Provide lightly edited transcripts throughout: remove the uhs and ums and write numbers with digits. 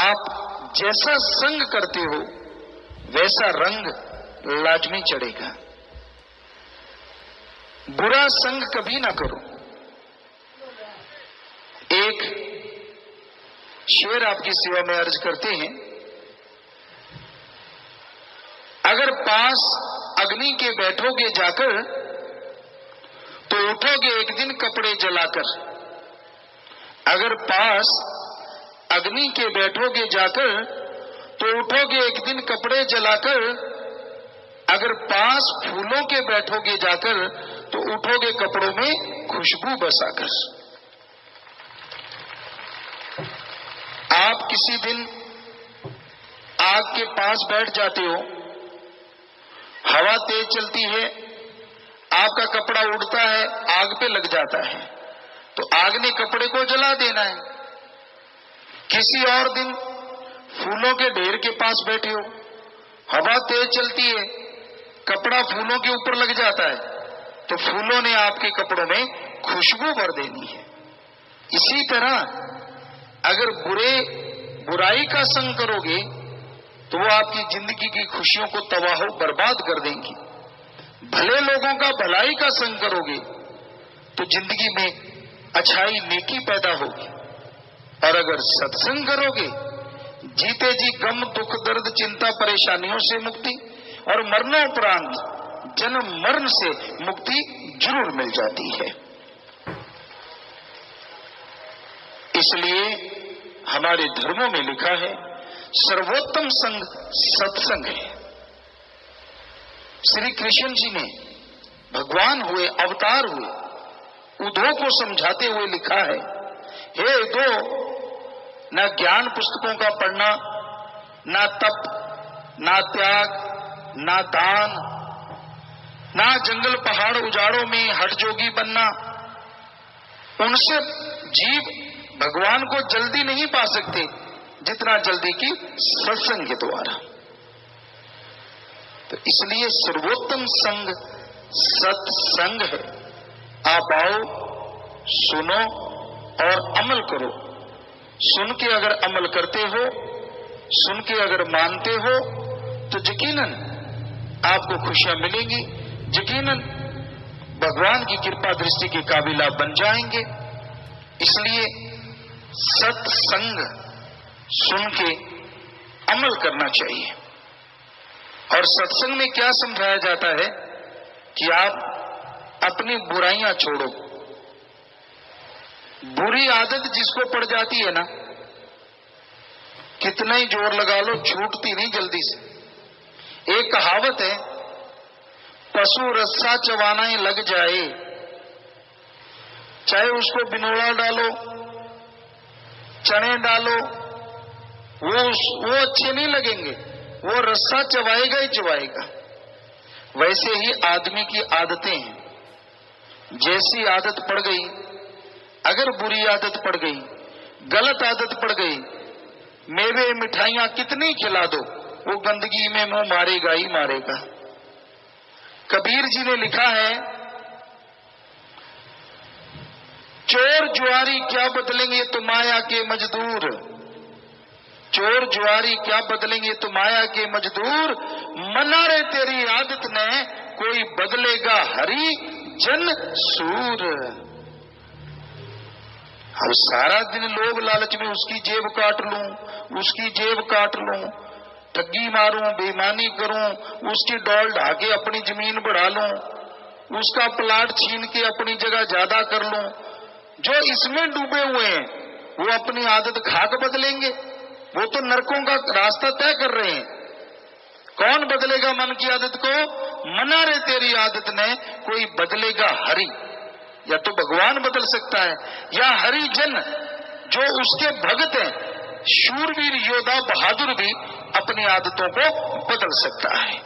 आप जैसा संग करते हो वैसा रंग लाजमी चढ़ेगा। बुरा संग कभी ना करो। एक शेर आपकी सेवा में अर्ज करते हैं, अगर पास अग्नि के बैठोगे जाकर तो उठोगे एक दिन कपड़े जलाकर। अगर पास अग्नि के बैठोगे जाकर तो उठोगे एक दिन कपड़े जलाकर। अगर पास फूलों के बैठोगे जाकर तो उठोगे कपड़ों में खुशबू बसाकर। आप किसी दिन आग के पास बैठ जाते हो, हवा तेज चलती है, आपका कपड़ा उड़ता है, आग पे लग जाता है, तो आग ने कपड़े को जला देना है। किसी और दिन फूलों के ढेर के पास बैठे हो, हवा तेज चलती है, कपड़ा फूलों के ऊपर लग जाता है, तो फूलों ने आपके कपड़ों में खुशबू भर देनी है। इसी तरह अगर बुराई का संग करोगे तो वो आपकी जिंदगी की खुशियों को तबाह बर्बाद कर देंगी। भले लोगों का भलाई का संग करोगे तो जिंदगी में अच्छाई नेकी पैदा होगी। और अगर सत्संग करोगे, जीते जी गम दुख दर्द चिंता परेशानियों से मुक्ति और मरणोपरांत जन्म मरण से मुक्ति जरूर मिल जाती है। इसलिए हमारे धर्मों में लिखा है, सर्वोत्तम संग सत्संग है। श्री कृष्ण जी ने भगवान हुए, अवतार हुए, उद्धव को समझाते हुए लिखा है, हे उद्धव, न ज्ञान पुस्तकों का पढ़ना, ना तप, ना त्याग, ना दान, ना जंगल पहाड़ उजाड़ों में हठ जोगी बनना, उनसे जीव भगवान को जल्दी नहीं पा सकते जितना जल्दी की सत्संग के द्वारा। तो इसलिए सर्वोत्तम संग सत्संग है। आप आओ, सुनो और अमल करो। सुन के अगर अमल करते हो, सुन के अगर मानते हो, तो यकीनन आपको खुशियां मिलेंगी, यकीनन भगवान की कृपा दृष्टि के काबिल आप बन जाएंगे। इसलिए सत्संग सुन के अमल करना चाहिए। और सत्संग में क्या समझाया जाता है कि आप अपनी बुराइयां छोड़ो। बुरी आदत जिसको पड़ जाती है ना, कितना ही जोर लगा लो छूटती नहीं जल्दी से। एक कहावत है, पशु रस्सा चबाना लग जाए, चाहे उसको बिनोड़ा डालो, चने डालो, वो अच्छे नहीं लगेंगे, वो रस्सा चबाएगा ही चबाएगा। वैसे ही आदमी की आदतें हैं। जैसी आदत पड़ गई, अगर बुरी आदत पड़ गई, गलत आदत पड़ गई, मेवे मिठाइयां कितनी खिला दो, वो गंदगी में मुंह मारेगा ही मारेगा। कबीर जी ने लिखा है, चोर जुआरी क्या बदलेंगे तो माया के मजदूर। चोर जुआरी क्या बदलेंगे तो माया के मजदूर। मना रे तेरी आदत ने कोई बदलेगा हरि जन सूर। अब सारा दिन लोभ लालच में उसकी जेब काट लूं, उसकी जेब काट लूं, ठगी मारूं, बेईमानी करूं, उसकी डौल ढाके अपनी जमीन बढ़ा लूं, उसका प्लाट छीन के अपनी जगह ज्यादा कर लूं। जो इसमें डूबे हुए हैं वो अपनी आदत खाक बदलेंगे, वो तो नरकों का रास्ता तय कर रहे हैं। कौन बदलेगा मन की आदत को? मना रे तेरी आदत ने कोई बदलेगा हरि। या तो भगवान बदल सकता है, या हरिजन जो उसके भक्त हैं, शूरवीर योद्धा बहादुर भी अपनी आदतों को बदल सकता है।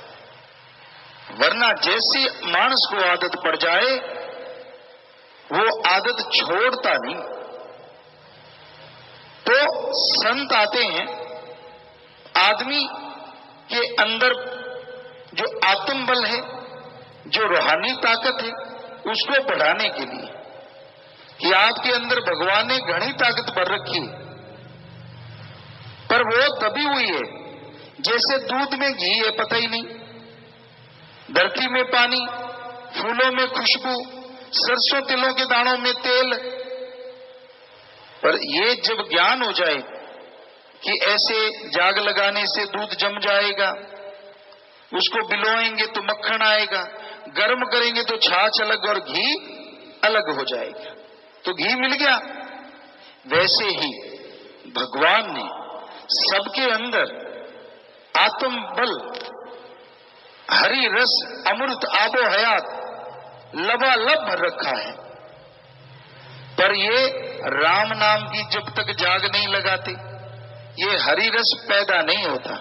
वरना जैसी मानस को आदत पड़ जाए वो आदत छोड़ता नहीं। तो संत आते हैं आदमी के अंदर जो आत्म बल है, जो रूहानी ताकत है, उसको बढ़ाने के लिए कि आपके अंदर भगवान ने घनी ताकत भर रखी है, पर पर वो दबी हुई है, जैसे दूध में घी है, पता ही नहीं। धरती में पानी, फूलों में खुशबू, सरसों तिलों के दानों में तेल। पर ये जब ज्ञान हो जाए कि ऐसे जाग लगाने से दूध जम जाएगा, उसको बिलोएंगे तो मक्खन आएगा, गर्म करेंगे तो छाछ अलग और घी अलग हो जाएगा, तो घी मिल गया। वैसे ही भगवान ने सबके अंदर आत्म बल, हरि रस, अमृत, आबो हयात लबालब भर रखा है। पर ये राम नाम की जब तक जाग नहीं लगाते, ये हरि रस पैदा नहीं होता।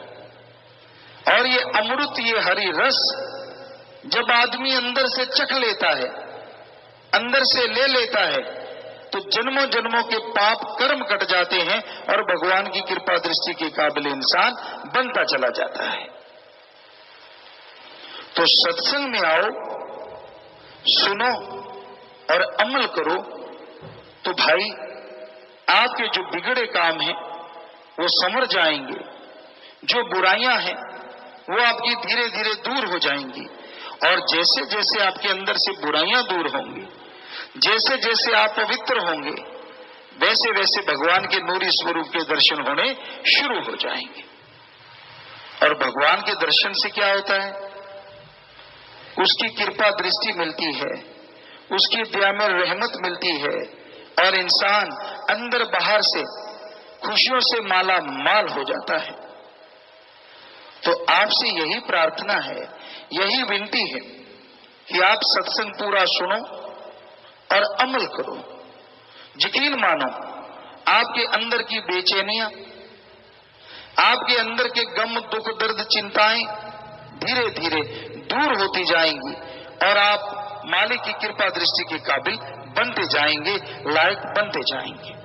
और ये अमृत, ये हरि रस जब आदमी अंदर से चख लेता है, अंदर से ले लेता है, तो जन्मों जन्मों के पाप कर्म कट जाते हैं और भगवान की कृपा दृष्टि के काबिल इंसान बनता चला जाता है। तो सत्संग में आओ, सुनो और अमल करो, तो भाई आपके जो बिगड़े काम हैं वो संवर जाएंगे, जो बुराइयां हैं वो आपकी धीरे धीरे दूर हो जाएंगी। और जैसे जैसे आपके अंदर से बुराइयां दूर होंगी, जैसे जैसे आप पवित्र होंगे, वैसे वैसे भगवान के नूरी स्वरूप के दर्शन होने शुरू हो जाएंगे। और भगवान के दर्शन से क्या होता है? उसकी कृपा दृष्टि मिलती है, उसकी दया में रहमत मिलती है, और इंसान अंदर बाहर से खुशियों से माला माल हो जाता है। तो आपसे यही प्रार्थना है, यही विनती है कि आप सत्संग पूरा सुनो और अमल करो। यकीन मानो, आपके अंदर की बेचैनियां, आपके अंदर के गम, दुख, दर्द, चिंताएं धीरे धीरे दूर होती जाएंगी और आप मालिक की कृपा दृष्टि के काबिल बनते जाएंगे, लायक बनते जाएंगे।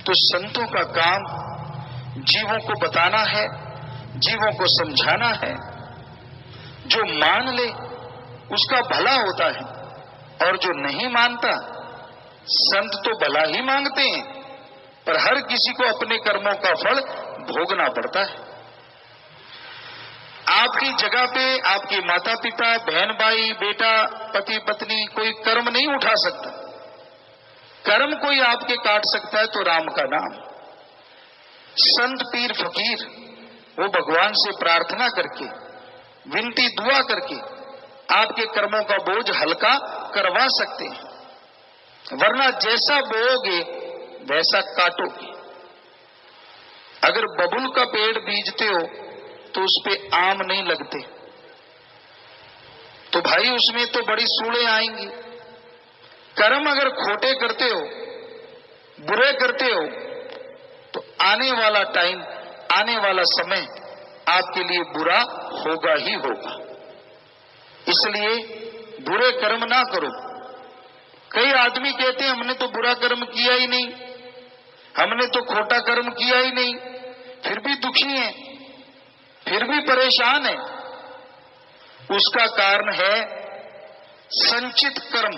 तो संतों का काम जीवों को बताना है, जीवों को समझाना है। जो मान ले उसका भला होता है, और जो नहीं मानता, संत तो भला ही मांगते हैं, पर हर किसी को अपने कर्मों का फल भोगना पड़ता है। आपकी जगह पे आपके माता पिता, बहन भाई, बेटा, पति पत्नी कोई कर्म नहीं उठा सकता। कर्म कोई आपके काट सकता है तो राम का नाम। संत, पीर, फकीर वो भगवान से प्रार्थना करके, विनती दुआ करके आपके कर्मों का बोझ हल्का करवा सकते हैं। वरना जैसा बोओगे वैसा काटोगे। अगर बबुल का पेड़ बीजते हो तो उस पे आम नहीं लगते, तो भाई उसमें तो बड़ी सूड़ें आएंगी। कर्म अगर खोटे करते हो, बुरे करते हो, तो आने वाला टाइम, आने वाला समय आपके लिए बुरा होगा ही होगा। इसलिए बुरे कर्म ना करो। कई आदमी कहते हैं हमने तो बुरा कर्म किया ही नहीं, हमने तो खोटा कर्म किया ही नहीं, फिर भी दुखी हैं, फिर भी परेशान है। उसका कारण है संचित कर्म,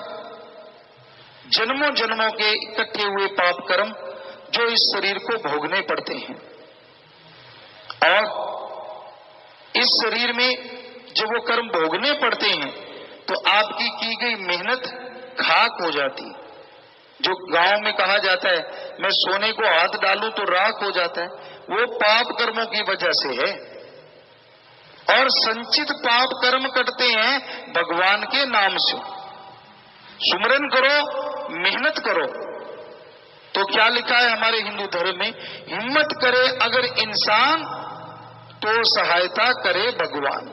जन्मों जन्मों के इकट्ठे हुए पाप कर्म जो इस शरीर को भोगने पड़ते हैं। और इस शरीर में जब वो कर्म भोगने पड़ते हैं तो आपकी की गई मेहनत खाक हो जाती। जो गांव में कहा जाता है, मैं सोने को हाथ डालूं तो राख हो जाता है, वो पाप कर्मों की वजह से है। और संचित पाप कर्म करते हैं भगवान के नाम से। सुमरन करो, मेहनत करो। तो क्या लिखा है हमारे हिंदू धर्म में? हिम्मत करे अगर इंसान तो सहायता करे भगवान।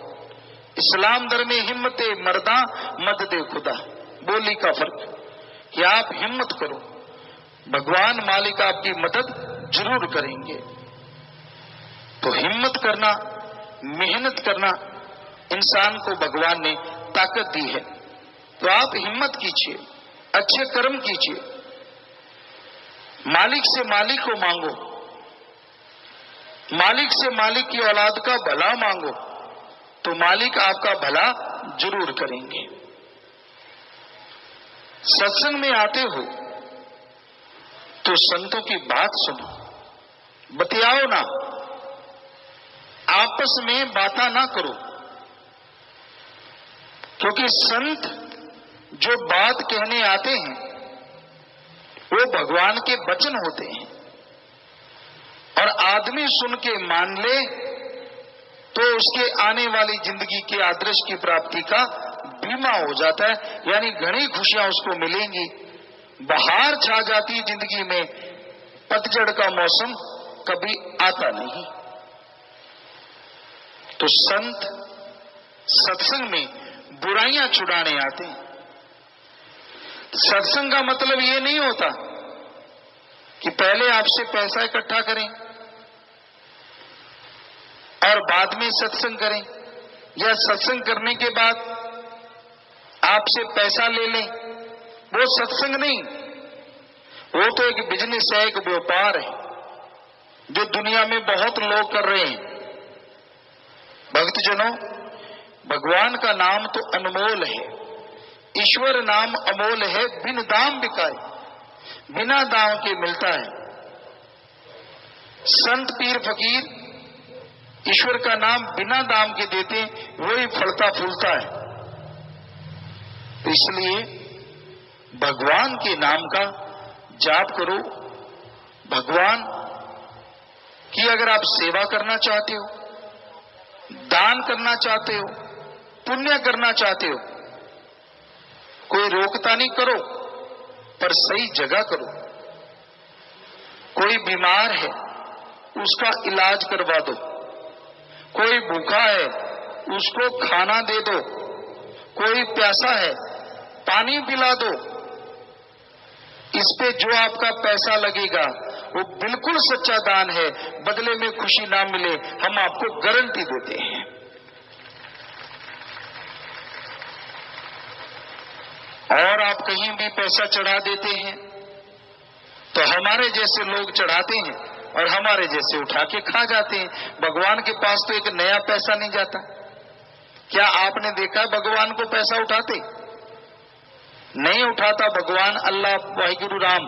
इस्लाम धर्म में हिम्मते मर्दा मददे खुदा, बोली का फर्क कि आप हिम्मत करो, भगवान मालिक आपकी मदद जरूर करेंगे। तो हिम्मत करना, मेहनत करना इंसान को भगवान ने ताकत दी है। तो आप हिम्मत कीजिए, अच्छे कर्म कीजिए, मालिक से मालिक को मांगो, मालिक से मालिक की औलाद का भला मांगो, तो मालिक आपका भला जरूर करेंगे। सत्संग में आते हो तो संतों की बात सुनो, बतियाओ ना, आपस में बातें ना करो, क्योंकि संत जो बात कहने आते हैं वो भगवान के वचन होते हैं, और आदमी सुन के मान ले तो उसके आने वाली जिंदगी के आदर्श की प्राप्ति का बीमा हो जाता है, यानी घनी खुशियां उसको मिलेंगी। बहार छा जाती जिंदगी में, पतझड़ का मौसम कभी आता नहीं। तो संत सत्संग में बुराइयां छुड़ाने आते हैं। सत्संग का मतलब ये नहीं होता कि पहले आपसे पैसा इकट्ठा करें और बाद में सत्संग करें, या सत्संग करने के बाद आपसे पैसा ले लें। वो सत्संग नहीं, वो तो एक बिजनेस है, एक व्यापार है जो दुनिया में बहुत लोग कर रहे हैं। भक्तजनों, भगवान का नाम तो अनमोल है, ईश्वर नाम अमोल है, बिन दाम बिकाए, बिना दाम के मिलता है। संत पीर फकीर ईश्वर का नाम बिना दाम के देते, वही फलता फूलता है। इसलिए भगवान के नाम का जाप करो। भगवान की अगर आप सेवा करना चाहते हो, दान करना चाहते हो, पुण्य करना चाहते हो, कोई रोकता नहीं, करो, पर सही जगह करो। कोई बीमार है उसका इलाज करवा दो, कोई भूखा है उसको खाना दे दो, कोई प्यासा है पानी पिला दो। इस पे जो आपका पैसा लगेगा वो बिल्कुल सच्चा दान है, बदले में खुशी ना मिले, हम आपको गारंटी देते हैं। और आप कहीं भी पैसा चढ़ा देते हैं तो हमारे जैसे लोग चढ़ाते हैं और हमारे जैसे उठा के खा जाते हैं। भगवान के पास तो एक नया पैसा नहीं जाता। क्या आपने देखा भगवान को पैसा उठाते? नहीं उठाता भगवान, अल्लाह, वाहिगुरु राम।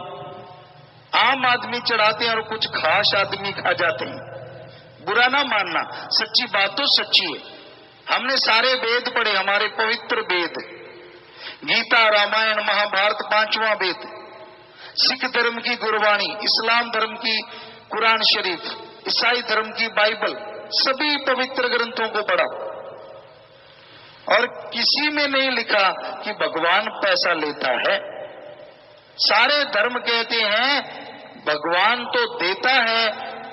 आम आदमी चढ़ाते हैं और कुछ खास आदमी खा जाते हैं। बुरा ना मानना, सच्ची बात तो सच्ची है। हमने सारे वेद पढ़े, हमारे पवित्र वेद, गीता, रामायण, महाभारत, 5वां वेद, सिख धर्म की गुरबाणी, इस्लाम धर्म की कुरान शरीफ, ईसाई धर्म की बाइबल, सभी पवित्र ग्रंथों को पढ़ा और किसी में नहीं लिखा कि भगवान पैसा लेता है। सारे धर्म कहते हैं भगवान तो देता है,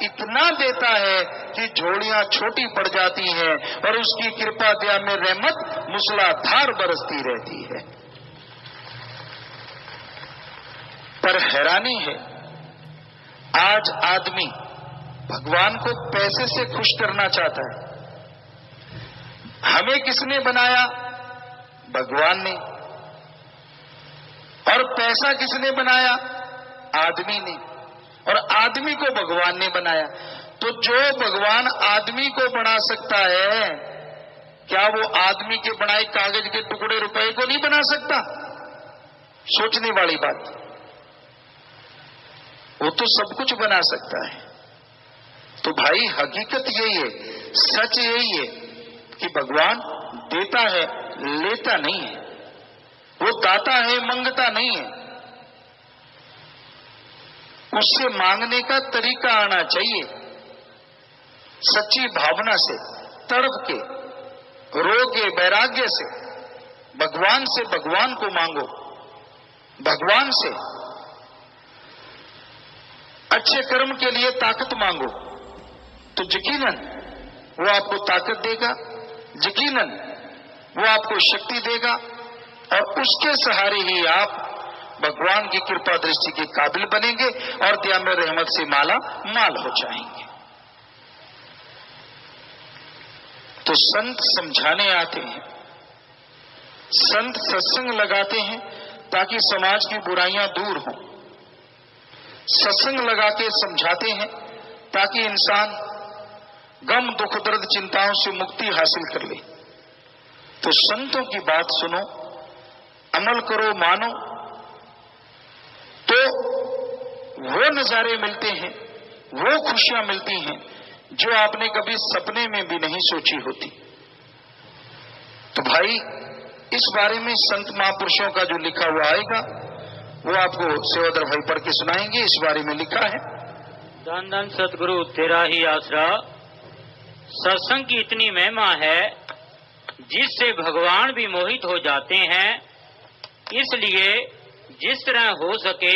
इतना देता है कि झोलियां छोटी पड़ जाती हैं और उसकी कृपा दया में रहमत मूसलाधार बरसती रहती है। पर हैरानी है, आज आदमी भगवान को पैसे से खुश करना चाहता है। हमें किसने बनाया? भगवान ने। और पैसा किसने बनाया? आदमी ने। और आदमी को भगवान ने बनाया। तो जो भगवान आदमी को बना सकता है, क्या वो आदमी के बनाए कागज के टुकड़े रुपए को नहीं बना सकता? सोचने वाली बात। वो तो सब कुछ बना सकता है। तो भाई हकीकत यही है, सच यही है कि भगवान देता है, लेता नहीं है। वो दाता है, मंगता नहीं है। उससे मांगने का तरीका आना चाहिए, सच्ची भावना से, तड़प के, रो के, वैराग्य से। भगवान से भगवान को मांगो, भगवान से अच्छे कर्म के लिए ताकत मांगो, तो यकीनन वो आपको ताकत देगा, यकीनन वो आपको शक्ति देगा, और उसके सहारे ही आप भगवान की कृपा दृष्टि के काबिल बनेंगे और दया में रहमत से माला माल हो जाएंगे। तो संत समझाने आते हैं, संत सत्संग लगाते हैं ताकि समाज की बुराइयां दूर हों। सत्संग लगा के समझाते हैं ताकि इंसान गम, दुख, दर्द, चिंताओं से मुक्ति हासिल कर ले। तो संतों की बात सुनो, अमल करो, मानो, तो वो नजारे मिलते हैं वो खुशियां मिलती हैं जो आपने कभी सपने में भी नहीं सोची होती। तो भाई, इस बारे में संत महापुरुषों का जो लिखा हुआ आएगा वो आपको सेवादर भाई पढ़ के सुनाएंगे। इस बारे में लिखा है, धन धन सतगुरु तेरा ही आसरा, सत्संग की इतनी महिमा है जिससे भगवान भी मोहित हो जाते हैं। इसलिए जिस तरह हो सके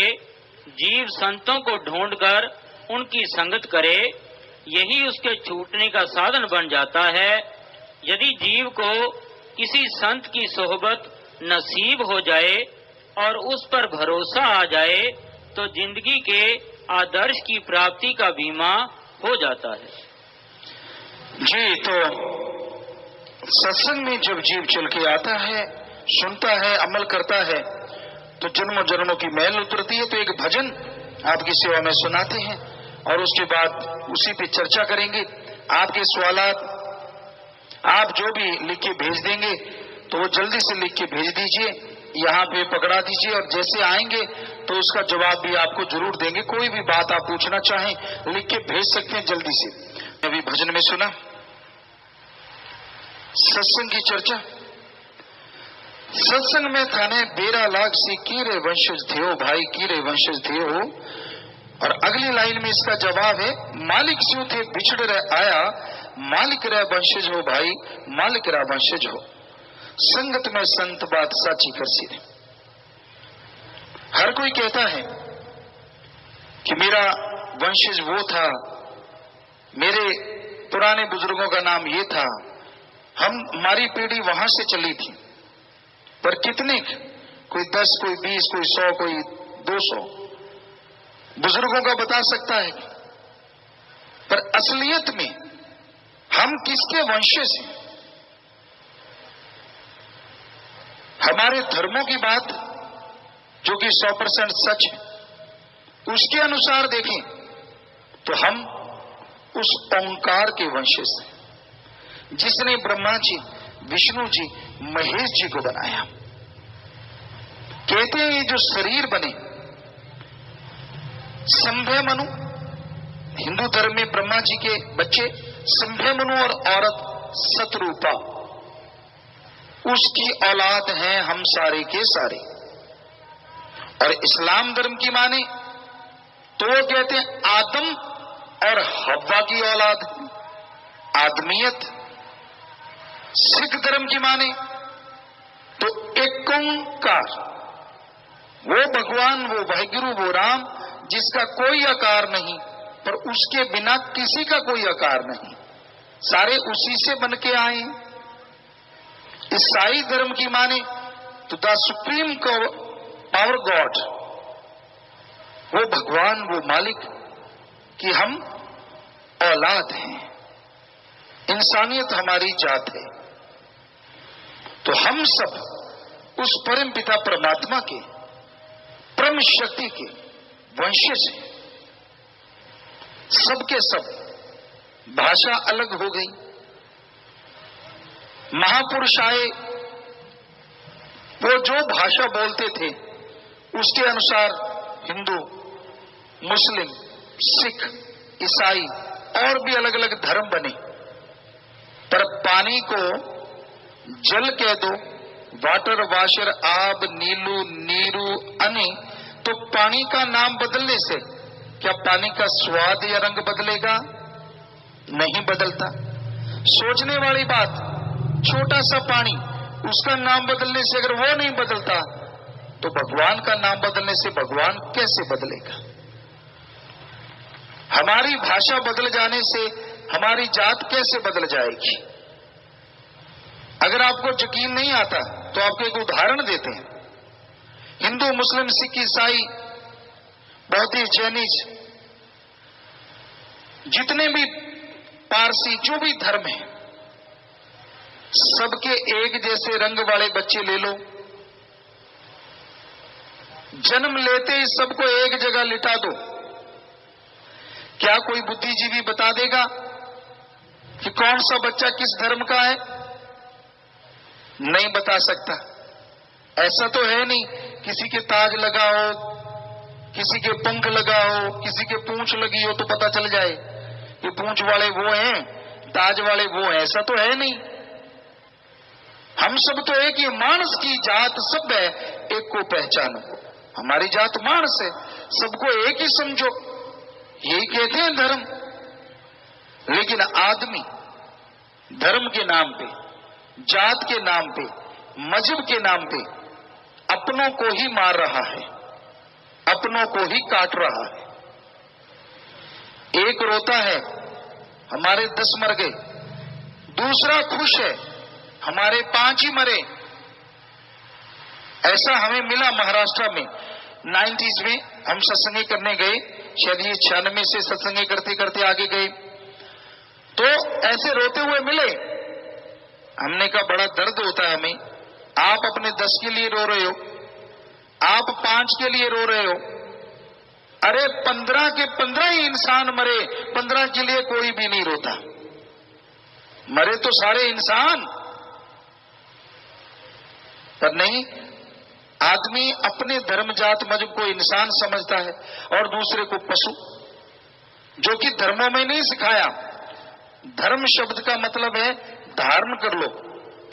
जीव संतों को ढूंढकर उनकी संगत करे, यही उसके छूटने का साधन बन जाता है। यदि जीव को किसी संत की सोहबत नसीब हो जाए और उस पर भरोसा आ जाए तो जिंदगी के आदर्श की प्राप्ति का बीमा हो जाता है। जी, तो सत्संग में जब जीव चल के आता है, सुनता है, अमल करता है, तो जन्मों जन्मों की मैल उतरती है। तो एक भजन आपकी सेवा में सुनाते हैं और उसके बाद उसी पे चर्चा करेंगे। आपके सवालात आप जो भी लिख के भेज देंगे तो वो जल्दी से लिख के भेज दीजिए, यहाँ पे पकड़ा दीजिए, और जैसे आएंगे तो उसका जवाब भी आपको जरूर देंगे। कोई भी बात आप पूछना चाहें लिख के भेज सकते हैं जल्दी से। अभी भजन में सुना सत्संग की चर्चा। सत्संग में थाने 12 लाख से कीरे वंशज थे भाई, कीरे वंशज थे। और अगली लाइन में इसका जवाब है, मालिक स्यू थे बिछड़ रह आया, मालिक रह वंशज हो भाई, मालिक रह वंशज हो। संगत में संत बात साची कर सी। हर कोई कहता है कि मेरा वंशज वो था, मेरे पुराने बुजुर्गों का नाम ये था, हमारी पीढ़ी वहां से चली थी। पर कितने, कोई 10, कोई 20, कोई 100, कोई 200 बुजुर्गों का बता सकता है। पर असलियत में हम किसके वंशज हैं? हमारे धर्मों की बात जो कि 100% सच है, उसके अनुसार देखें तो हम उस ओंकार के वंशज हैं जिसने ब्रह्मा जी, विष्णु जी, महेश जी को बनाया। कहते हैं ये जो शरीर बने, संभय मनु, हिंदू धर्म में ब्रह्मा जी के बच्चे संभय मनु और औरत सतरूपा, उसकी औलाद हैं हम सारे के सारे। और इस्लाम धर्म की माने तो वो कहते हैं आदम और हव्वा की औलाद, आदमियत। सिख धर्म की माने तो एक ओंकार, वो भगवान, वो वाहिगुरु, वो राम जिसका कोई आकार नहीं, पर उसके बिना किसी का कोई आकार नहीं, सारे उसी से बन के आए। ईसाई धर्म की माने तो द सुप्रीम पावर गॉड, वो भगवान, वो मालिक कि हम औलाद हैं, इंसानियत हमारी जात है। तो हम सब उस परम पिता परमात्मा के, परम शक्ति के वंशज हैं। सबके सब भाषा अलग हो गई, महापुरुष आए, वो जो भाषा बोलते थे उसके अनुसार हिंदू, मुस्लिम, सिख, ईसाई और भी अलग अलग धर्म बने। पर पानी को जल कह दो, वाटर, वाशर, आब, नीलू, नीरू, अनि, तो पानी का नाम बदलने से क्या पानी का स्वाद या रंग बदलेगा? नहीं बदलता। सोचने वाली बात, छोटा सा पानी, उसका नाम बदलने से अगर वो नहीं बदलता तो भगवान का नाम बदलने से भगवान कैसे बदलेगा? हमारी भाषा बदल जाने से हमारी जात कैसे बदल जाएगी? अगर आपको यकीन नहीं आता तो आपको एक उदाहरण देते हैं। हिंदू, मुस्लिम, सिख, ईसाई, बौद्धिस्ट, जैनिज, जितने भी पारसी, जो भी धर्म है, सबके एक जैसे रंग वाले बच्चे ले लो, जन्म लेते ही सबको एक जगह लिटा दो, क्या कोई बुद्धिजीवी बता देगा कि कौन सा बच्चा किस धर्म का है? नहीं बता सकता। ऐसा तो है नहीं किसी के ताज लगाओ, किसी के पंख लगा हो, किसी के पूंछ लगी हो तो पता चल जाए ये पूंछ वाले वो हैं, ताज वाले वो हैं। ऐसा तो है नहीं। हम सब तो एक ही, मानस की जात सब है, एक को पहचानो। हमारी जात मानस है, सबको एक ही समझो, यही कहते हैं धर्म। लेकिन आदमी धर्म के नाम पे, जात के नाम पे, मजहब के नाम पे अपनों को ही मार रहा है, अपनों को ही काट रहा है। एक रोता है हमारे 10 मर गए, दूसरा खुश है हमारे 5 ही मरे। ऐसा हमें मिला महाराष्ट्र में 90s में। हम सत्संग करने गए, शायद ये 96 से सत्संग करते करते आगे गए, तो ऐसे रोते हुए मिले। हमने कहा बड़ा दर्द होता है हमें, आप अपने 10 के लिए रो रहे हो, आप 5 के लिए रो रहे हो। अरे 15 के 15 ही इंसान मरे, 15 के लिए कोई भी नहीं रोता। मरे तो सारे इंसान, पर नहीं, आदमी अपने धर्म जात मजहब को इंसान समझता है और दूसरे को पशु, जो कि धर्मों में नहीं सिखाया। धर्म शब्द का मतलब है धारण कर लो,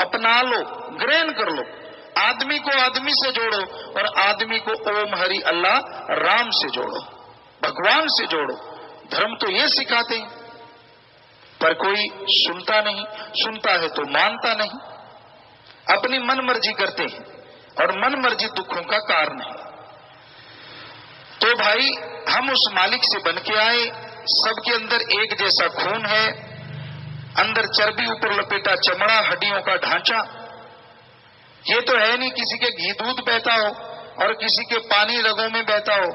अपना लो, ग्रहण कर लो। आदमी को आदमी से जोड़ो और आदमी को ओम हरि अल्लाह राम से जोड़ो, भगवान से जोड़ो। धर्म तो ये सिखाते हैं, पर कोई सुनता नहीं, सुनता है तो मानता नहीं, अपनी मन मर्जी करते हैं और मन मर्जी दुखों का कारण है। तो भाई हम उस मालिक से बन के आए, सबके अंदर एक जैसा खून है, अंदर चर्बी, ऊपर लपेटा चमड़ा, हड्डियों का ढांचा। ये तो है नहीं किसी के घी दूध बहता हो और किसी के पानी रगों में बहता हो।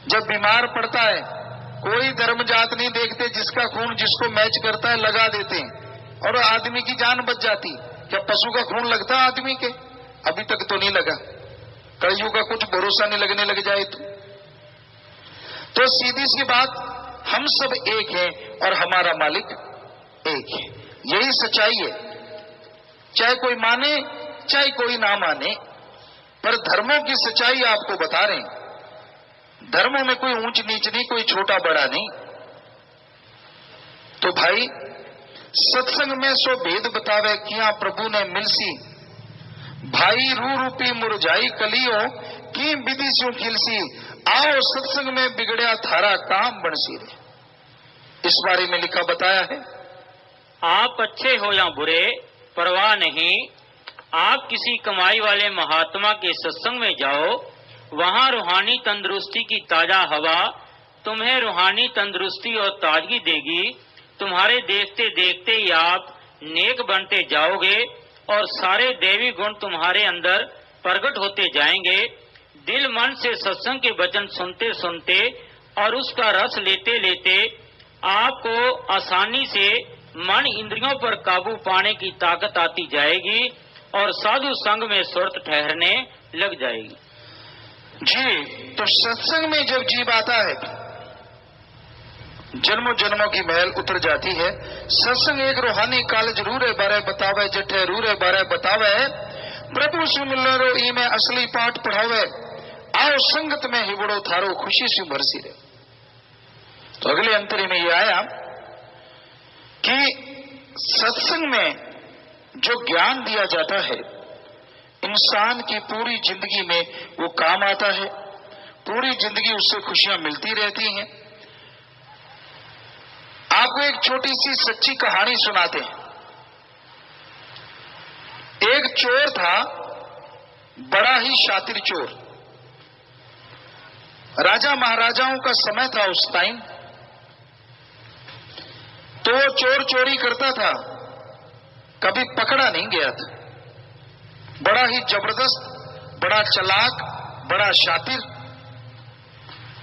जब बीमार पड़ता है कोई धर्म जात नहीं देखते, जिसका खून जिसको मैच करता है लगा देते हैं और आदमी की जान बच जाती। क्या पशु का खून लगता है आदमी के? अभी तक तो नहीं लगा। कलयुग का कुछ भरोसा नहीं लगने लग जाए तो सीधी सी बात, हम सब एक हैं और हमारा मालिक एक है। यही सच्चाई है, चाहे कोई माने चाहे कोई ना माने, पर धर्मों की सच्चाई आपको बता रहे हैं। धर्मों में कोई ऊंच नीच नहीं, कोई छोटा बड़ा नहीं। तो भाई सत्संग में सो भेद बतावे किया प्रभु ने मिलसी, भाई रू रूपी मुरझाई कलियो की विधि सु खिलसी, आओ सत्संग में बिगड़या थारा काम बनसी रे। इस बारे में लिखा बताया है, आप अच्छे हो या बुरे परवाह नहीं, आप किसी कमाई वाले महात्मा के सत्संग में जाओ, वहाँ रूहानी तंदुरुस्ती की ताजा हवा तुम्हें रूहानी तंदुरुस्ती और ताजगी देगी। तुम्हारे देखते देखते ही आप नेक बनते जाओगे और सारे देवी गुण तुम्हारे अंदर प्रकट होते जाएंगे। दिल मन से सत्संग के वचन सुनते सुनते और उसका रस लेते लेते आपको आसानी से मन इंद्रियों पर काबू पाने की ताकत आती जाएगी और साधु संग में सुरत ठहरने लग जाएगी। जी, तो सत्संग में जब जीव आता है जन्मों जन्मों की महल उतर जाती है। सत्संग एक रूहानी कॉलेज रूरे बारे बतावे, जठे रूरे बारे बतावे, प्रभु से मिलने रो ई में असली पाठ पढ़ावे, आओ संगत में हिबड़ो थारो खुशी से भरसी रहे। तो अगले अंतरी में ये आया कि सत्संग में जो ज्ञान दिया जाता है इंसान की पूरी जिंदगी में वो काम आता है, पूरी जिंदगी उससे खुशियां मिलती रहती हैं। आपको एक छोटी सी सच्ची कहानी सुनाते हैं। एक चोर था, बड़ा ही शातिर चोर। राजा महाराजाओं का समय था उस टाइम, तो वो चोर चोरी करता था, कभी पकड़ा नहीं गया था। बड़ा ही जबरदस्त, बड़ा चालाक, बड़ा शातिर।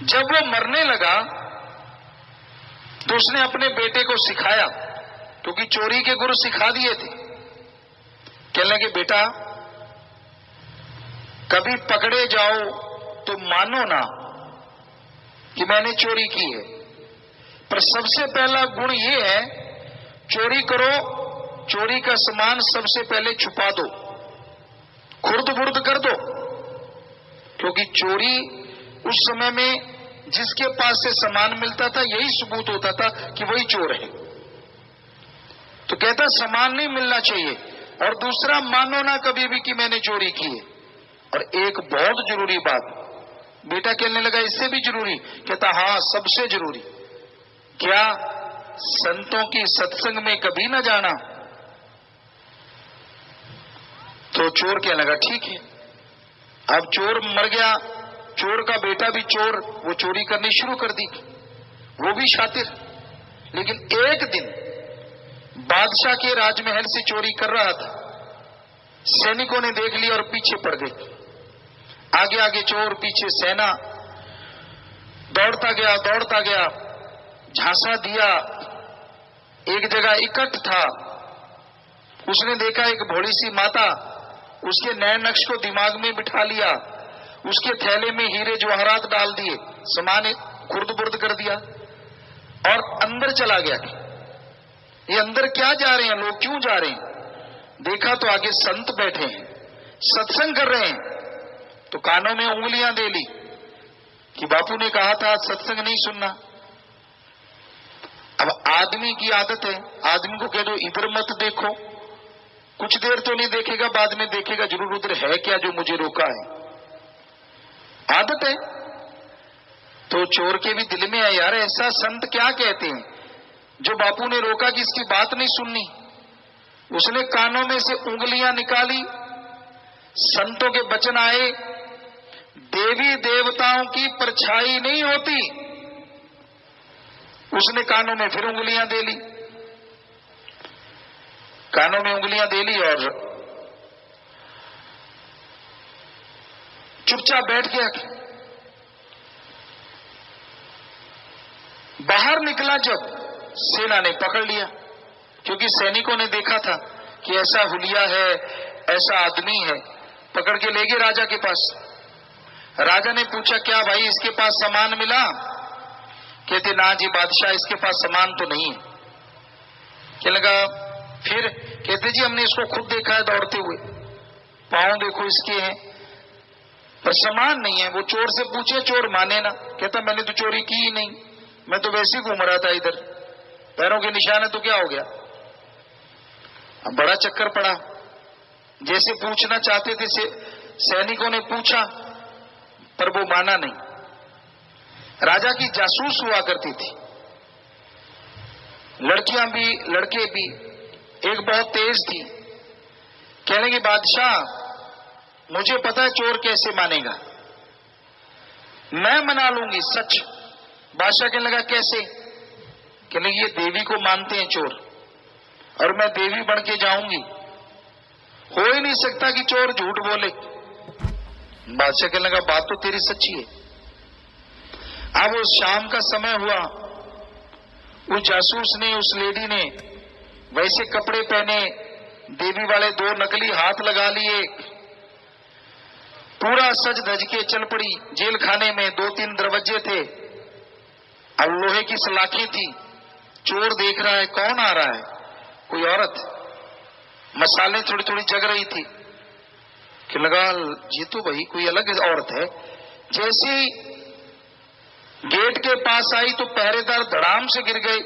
जब वो मरने लगा तो उसने अपने बेटे को सिखाया, क्योंकि चोरी के गुरु सिखा दिए थे। कहने लगे, बेटा कभी पकड़े जाओ तो मानो ना कि मैंने चोरी की है, पर सबसे पहला गुण ये है, चोरी करो, चोरी का सामान सबसे पहले छुपा दो, खुर्द बुर्द कर दो, क्योंकि चोरी उस समय में जिसके पास से सामान मिलता था यही सबूत होता था कि वही चोर है। तो कहता सामान नहीं मिलना चाहिए, और दूसरा मानो ना कभी भी कि मैंने चोरी की है। और एक बहुत जरूरी बात, बेटा कहने लगा इससे भी जरूरी, कहता हाँ सबसे जरूरी, क्या संतों की सत्संग में कभी ना जाना। तो चोर कहने लगा ठीक है। अब चोर मर गया, चोर का बेटा भी चोर, वो चोरी करनी शुरू कर दी, वो भी शातिर। लेकिन एक दिन बादशाह के राजमहल से चोरी कर रहा था, सैनिकों ने देख लिया और पीछे पड़ गए। आगे आगे चोर, पीछे सेना, दौड़ता गया, झांसा दिया। एक जगह इकट्ठ था, उसने देखा एक भोली सी माता, उसके नए नक्श को दिमाग में बिठा लिया, उसके थैले में हीरे जवाहरात डाल दिए, सामान खुर्द बुर्द कर दिया और अंदर चला गया। ये अंदर क्या जा रहे हैं लोग, क्यों जा रहे हैं? देखा तो आगे संत बैठे हैं, सत्संग कर रहे हैं। तो कानों में उंगलियां दे ली कि बापू ने कहा था सत्संग नहीं सुनना। अब आदमी की आदत है, आदमी को कह दो इधर मत देखो, कुछ देर तो नहीं देखेगा, बाद में देखेगा जरूर उधर है क्या जो मुझे रोका है, आदत है। तो चोर के भी दिल में है यार ऐसा संत क्या कहते हैं जो बापू ने रोका कि इसकी बात नहीं सुननी। उसने कानों में से उंगलियां निकाली, संतों के वचन आए, देवी देवताओं की परछाई नहीं होती। उसने कानों में फिर उंगलियां दे ली, कानों में उंगलियां दे ली और चुपचाप बैठ गया। बाहर निकला जब सेना ने पकड़ लिया, क्योंकि सैनिकों ने देखा था कि ऐसा हुलिया है, ऐसा आदमी है। पकड़ के ले गए राजा के पास। राजा ने पूछा क्या भाई इसके पास सामान मिला? कहते ना जी बादशाह इसके पास सामान तो नहीं है। क्या लगा फिर? कहते जी हमने इसको खुद देखा है दौड़ते हुए, पांव देखो इसके हैं पर सामान नहीं है। वो चोर से पूछे, चोर माने ना, कहता मैंने तो चोरी की ही नहीं, मैं तो वैसे ही घूम रहा था इधर, पैरों के निशान है तो क्या हो गया। अब बड़ा चक्कर पड़ा, जैसे पूछना चाहते थे सैनिकों ने पूछा पर वो माना नहीं। राजा की जासूस हुआ करती थी, लड़कियां भी लड़के भी। एक बहुत तेज थी, कहने लगी बादशाह मुझे पता है चोर कैसे मानेगा, मैं मना लूंगी सच। बादशाह कहने लगा कैसे? कहने लगी ये देवी को मानते हैं चोर, और मैं देवी बन के जाऊंगी, हो ही नहीं सकता कि चोर झूठ बोले। बादशाह कहने लगा बात तो तेरी सच्ची है। अब उस शाम का समय हुआ, उस जासूस ने, उस लेडी ने वैसे कपड़े पहने, देवी वाले 2 नकली हाथ लगा लिए, पूरा सज धज के चल पड़ी। जेल खाने में 2-3 दरवाजे थे, अब लोहे की सलाखें थी। चोर देख रहा है कौन आ रहा है, कोई औरत, मसाले थोड़ी थोड़ी जग रही थी कि लगा ये तो भाई कोई अलग औरत है। जैसे ही गेट के पास आई तो पहरेदार धड़ाम से गिर गए,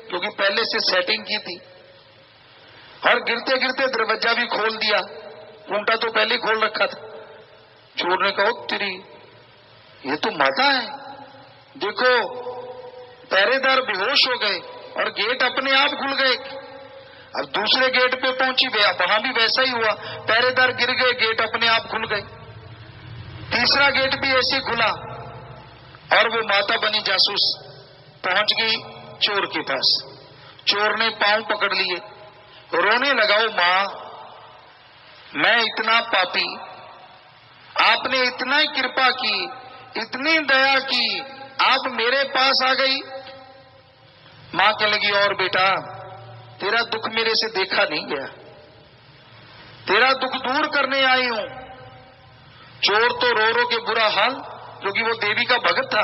क्योंकि पहले से सेटिंग की थी, और गिरते गिरते दरवाजा भी खोल दिया, खूंटा तो पहले खोल रखा था। चोर ने कहा तेरी ये तो माता है, देखो पहरेदार बेहोश हो गए और गेट अपने आप खुल गए। अब दूसरे गेट पे पहुंची, वहां भी वैसा ही हुआ, पहरेदार गिर गए, गेट अपने आप खुल गए। तीसरा गेट भी ऐसे खुला और वो माता बनी जासूस पहुंच गई चोर के पास। चोर ने पांव पकड़ लिए, रोने लगा, ओ मां मैं इतना पापी, आपने इतना ही कृपा की, इतनी दया की, आप मेरे पास आ गई। मां कहने लगी और बेटा तेरा दुख मेरे से देखा नहीं गया, तेरा दुख दूर करने आई हूं। चोर तो रो रो के बुरा हाल, क्योंकि वो देवी का भगत था।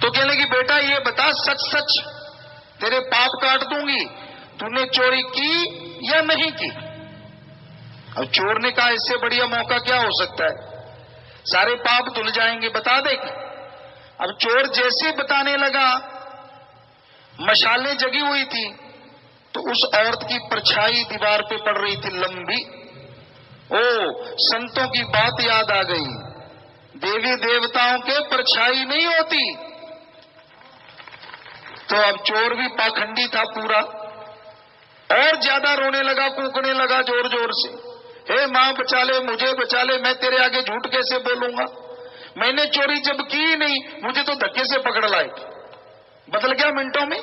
तो कहने लगी बेटा ये बता सच सच, तेरे पाप काट दूंगी, तूने चोरी की या नहीं की? अब चोर ने कहा इससे बढ़िया मौका क्या हो सकता है, सारे पाप धुल जाएंगे, बता दे। अब चोर जैसे बताने लगा, मशालें जगी हुई थी, तो उस औरत की परछाई दीवार पे पड़ रही थी लंबी। ओ, संतों की बात याद आ गई, देवी देवताओं के परछाई नहीं होती। तो अब चोर भी पाखंडी था पूरा, और ज्यादा रोने लगा, कूकने लगा जोर जोर से, हे मां बचा ले, मुझे बचा ले, मैं तेरे आगे झूठ कैसे बोलूंगा, मैंने चोरी जब की ही नहीं, मुझे तो धक्के से पकड़ लाए। बदल गया मिनटों में।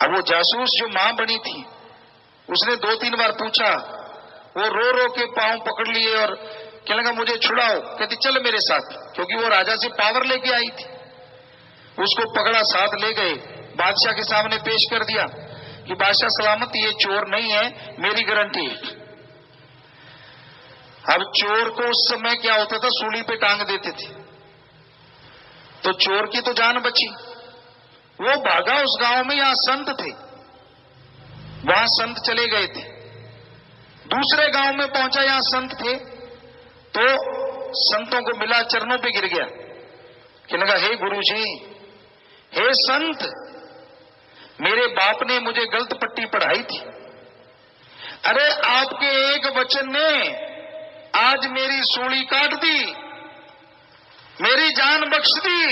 अब वो जासूस जो मां बनी थी, उसने 2-3 बार पूछा, वो रो रो के पांव पकड़ लिए और कहने लगा मुझे छुड़ाओ। कहती चल मेरे साथ, क्योंकि वो राजा से पावर लेके आई थी। उसको पकड़ा, साथ ले गए, बादशाह के सामने पेश कर दिया कि बादशाह सलामत, ये चोर नहीं है, मेरी गारंटी है। अब चोर को उस समय क्या होता था, सूली पे टांग देते थे, तो चोर की तो जान बची। वो भागा उस गांव में, यहां संत थे, वहां संत चले गए थे। दूसरे गांव में पहुंचा, यहां संत थे, तो संतों को मिला, चरणों पे गिर गया, कहने लगा हे गुरुजी, हे संत, मेरे बाप ने मुझे गलत पट्टी पढ़ाई थी, अरे आपके एक वचन ने आज मेरी सूली काट दी, मेरी जान बख्श दी।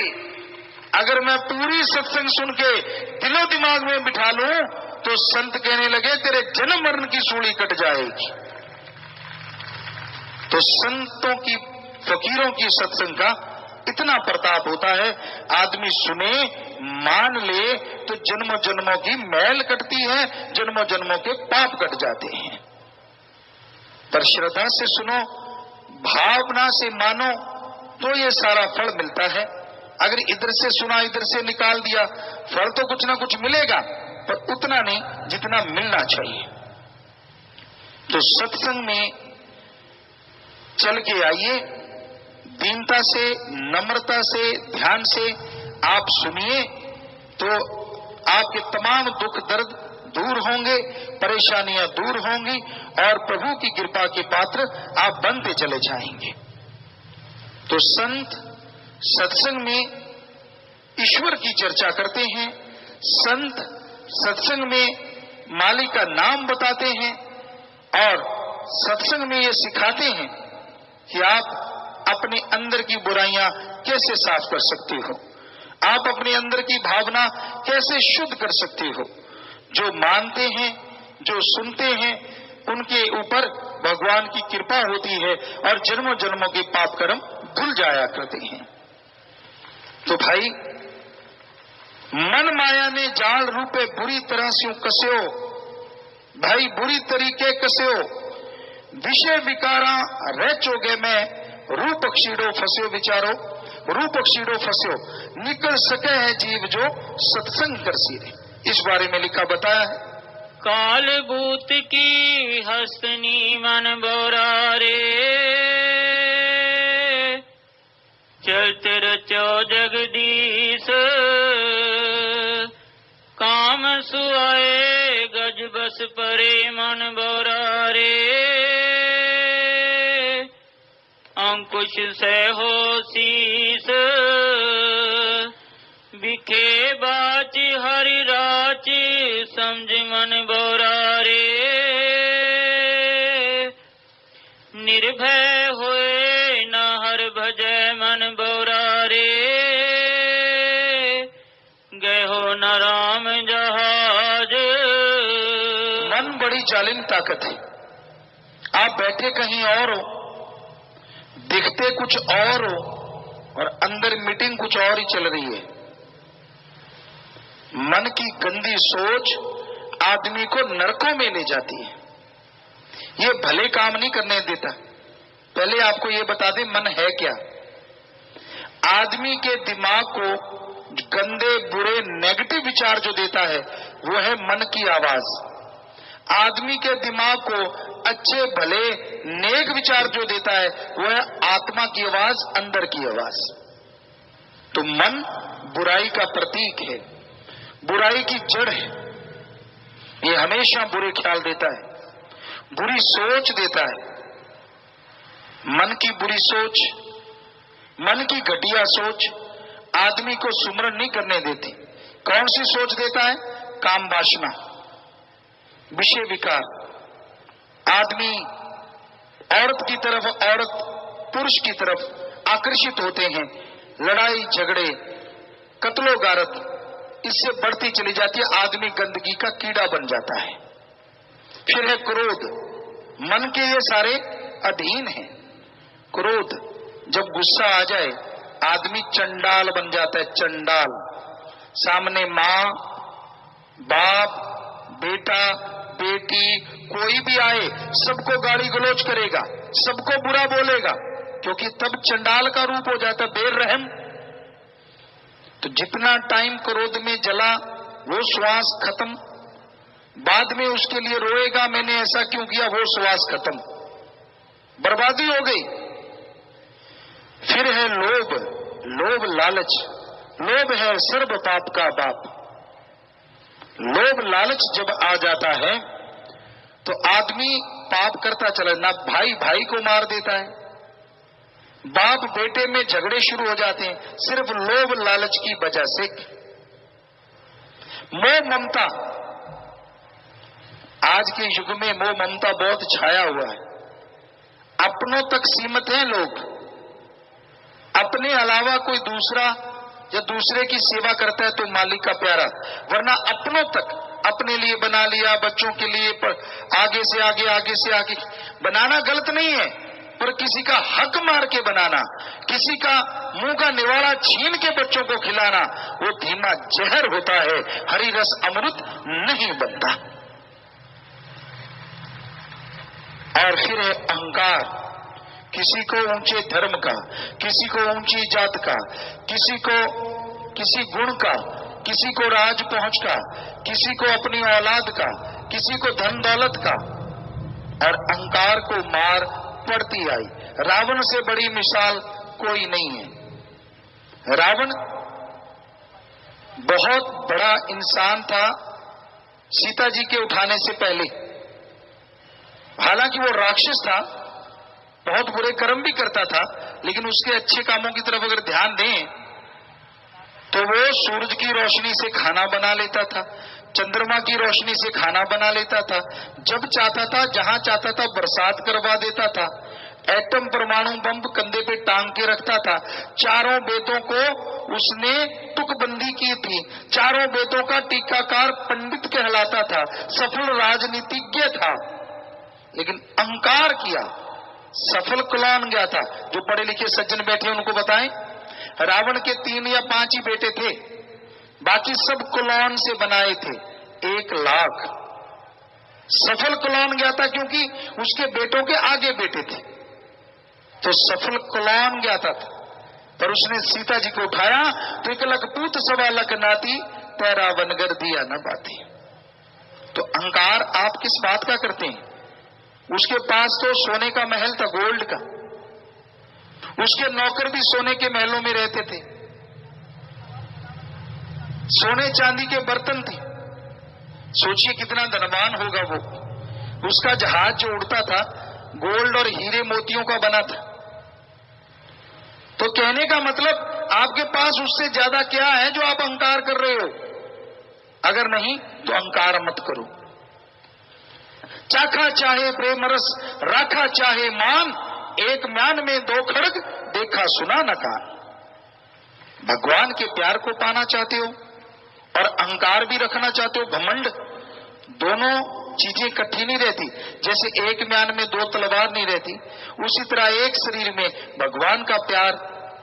अगर मैं पूरी सत्संग सुन के दिलो दिमाग में बिठा लूं तो संत कहने लगे तेरे जन्म मरण की सूली कट जाएगी। तो संतों की, फकीरों की सत्संग का इतना प्रताप होता है, आदमी सुने, मान ले तो जन्मों जन्मों की मैल कटती है, जन्मों जन्मों के पाप कट जाते हैं। पर श्रद्धा से सुनो, भावना से मानो तो ये सारा फल मिलता है। अगर इधर से सुना, इधर से निकाल दिया, फल तो कुछ ना कुछ मिलेगा, पर उतना नहीं जितना मिलना चाहिए। तो सत्संग में चल के आइए, दीनता से, नम्रता से, ध्यान से आप सुनिए, तो आपके तमाम दुख दर्द दूर होंगे, परेशानियां दूर होंगी, और प्रभु की कृपा के पात्र आप बनते चले जाएंगे। तो संत सत्संग में ईश्वर की चर्चा करते हैं, संत सत्संग में मालिक का नाम बताते हैं, और सत्संग में ये सिखाते हैं कि आप अपने अंदर की बुराइयां कैसे साफ कर सकते हो, आप अपने अंदर की भावना कैसे शुद्ध कर सकते हो। जो मानते हैं, जो सुनते हैं, उनके ऊपर भगवान की कृपा होती है और जन्मों जन्मों के पाप कर्म धुल जाया करते हैं। तो भाई, मन माया ने जाल रूपे बुरी तरह से कस्यो, भाई बुरी तरीके कस्यो, विषय विकारा रह चोगे में रूप क्षीणो फस्यो विचारो, रूप क्षीणो फस्यो, निकल सके है जीव जो सत्संग कर सीरे। इस बारे में लिखा बताया है, काल भूत की हस्तनी मन बोरा रे, चलत रचो जगदीश, काम सुआए गज बस परे मन बोरा रे, अंकुश से हो शीस, बिखे बाच हरि राच, समझ मन बोरा रे, निर्भय होए न हर भजय मन बोरा रे, गए हो न राम जहाज। मन बड़ी जालिम ताकत है। आप बैठे कहीं और हो, दिखते कुछ और हो, और अंदर मीटिंग कुछ और ही चल रही है। मन की गंदी सोच आदमी को नरकों में ले जाती है, ये भले काम नहीं करने देता। पहले आपको ये बता दें, मन है क्या। आदमी के दिमाग को गंदे बुरे नेगेटिव विचार जो देता है वो है मन की आवाज। आदमी के दिमाग को अच्छे भले नेक विचार जो देता है वो है आत्मा की आवाज, अंदर की आवाज। तो मन बुराई का प्रतीक है, बुराई की जड़ है। ये हमेशा बुरे ख्याल देता है, बुरी सोच देता है। मन की बुरी सोच, मन की घटिया सोच आदमी को सुमरण नहीं करने देती। कौन सी सोच देता है? काम वासना, विषय विकार। आदमी औरत की तरफ, औरत पुरुष की तरफ आकर्षित होते हैं। लड़ाई झगड़े, कत्लो गारत इससे बढ़ती चली जाती है। आदमी गंदगी का कीड़ा बन जाता है। फिर है क्रोध। मन के ये सारे अधीन हैं। क्रोध, जब गुस्सा आ जाए आदमी चंडाल बन जाता है। चंडाल, सामने मां, बाप, बेटा, बेटी कोई भी आए सबको गाली गलौज करेगा, सबको बुरा बोलेगा, क्योंकि तब चंडाल का रूप हो जाता, बेरहम। तो जितना टाइम क्रोध में जला वो श्वास खत्म, बाद में उसके लिए रोएगा मैंने ऐसा क्यों किया, वो श्वास खत्म, बर्बादी हो गई। फिर है लोभ। लोभ लालच। लोभ है सर्व पाप का बाप। लोभ लालच जब आ जाता है तो आदमी पाप करता चला। ना भाई भाई को मार देता है, बाप बेटे में झगड़े शुरू हो जाते हैं, सिर्फ लोभ लालच की वजह से। मोह ममता, आज के युग में मोह ममता बहुत छाया हुआ है। अपनों तक सीमित हैं लोग, अपने अलावा कोई दूसरा या दूसरे की सेवा करता है तो मालिक का प्यारा, वरना अपनों तक, अपने लिए बना लिया, बच्चों के लिए आगे से आगे, आगे से आगे बनाना गलत नहीं है, पर किसी का हक मार के बनाना, किसी का मुंह का निवाला छीन के बच्चों को खिलाना, वो धीमा जहर होता है, हरी रस अमृत नहीं बनता। और फिर है अहंकार। किसी को ऊंचे धर्म का, किसी को ऊंची जात का, किसी को किसी गुण का, किसी को राज पहुंच का, किसी को अपनी औलाद का, किसी को धन दौलत का, और अहंकार को मार पड़ती आई। रावण से बड़ी मिसाल कोई नहीं है। रावण बहुत बड़ा इंसान था सीता जी के उठाने से पहले। हालांकि वो राक्षस था, बहुत बुरे कर्म भी करता था, लेकिन उसके अच्छे कामों की तरफ अगर ध्यान दें तो वो सूरज की रोशनी से खाना बना लेता था, चंद्रमा की रोशनी से खाना बना लेता था, जब चाहता था जहां चाहता था बरसात करवा देता था, एटम परमाणु बम कंधे पे टांग के रखता था, चारों वेदों को उसने तुकबंदी की थी, चारों वेदों का टीकाकार पंडित कहलाता था, सफल राजनीतिज्ञ था, लेकिन अहंकार किया, सफल कुलान गया था। जो पढ़े लिखे सज्जन बैठे उनको बताएं, रावण के 3 या 5 ही बेटे थे, बाकी सब कुलान से बनाए थे, 1 लाख। सफल कुलान गया था क्योंकि उसके बेटों के आगे बेटे थे, तो सफल कुलान गया था। पर उसने सीता जी को उठाया तो 1 लख पूत 1.25 लाख नाती, तेरा वनगर दिया न बाती। तो अहंकार आप किस बात का करते हैं? उसके पास तो सोने का महल था, गोल्ड का, उसके नौकर भी सोने के महलों में रहते थे, सोने चांदी के बर्तन थे। सोचिए कितना धनवान होगा वो। उसका जहाज जो उड़ता था गोल्ड और हीरे मोतियों का बना था। तो कहने का मतलब आपके पास उससे ज्यादा क्या है जो आप अहंकार कर रहे हो? अगर नहीं तो अहंकार मत करो। चाखा चाहे प्रेम रस, राखा चाहे मान, एक म्यान में 2 खड़ग, देखा सुना न कान। भगवान के प्यार को पाना चाहते हो और अहंकार भी रखना चाहते हो, घमंड, दोनों चीजें इकट्ठी नहीं रहती। जैसे एक म्यान में 2 तलवार नहीं रहती, उसी तरह एक शरीर में भगवान का प्यार